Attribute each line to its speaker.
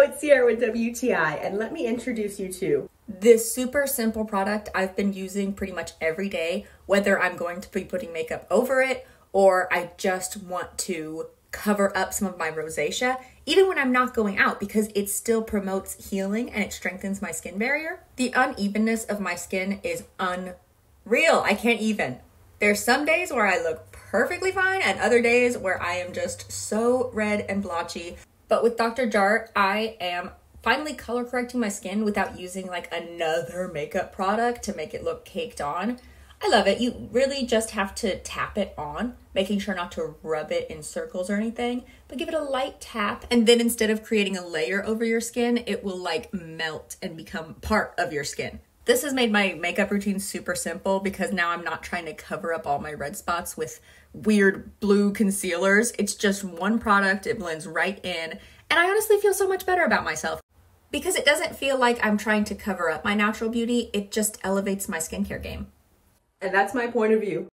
Speaker 1: it's Sierra with WTI, and let me introduce you to this super simple product I've been using pretty much every day, whether I'm going to be putting makeup over it or I just want to cover up some of my rosacea, even when I'm not going out, because it still promotes healing and it strengthens my skin barrier. The unevenness of my skin is unreal. I can't even. There's some days where I look perfectly fine and other days where I am just so red and blotchy. But with Dr. Jart, I am finally color correcting my skin without using like another makeup product to make it look caked on. I love it. You really just have to tap it on, making sure not to rub it in circles or anything, but give it a light tap. And then instead of creating a layer over your skin, it will like melt and become part of your skin. This has made my makeup routine super simple because now I'm not trying to cover up all my red spots with weird blue concealers. It's just one product, it blends right in, and I honestly feel so much better about myself because it doesn't feel like I'm trying to cover up my natural beauty, it just elevates my skincare game. And that's my point of view.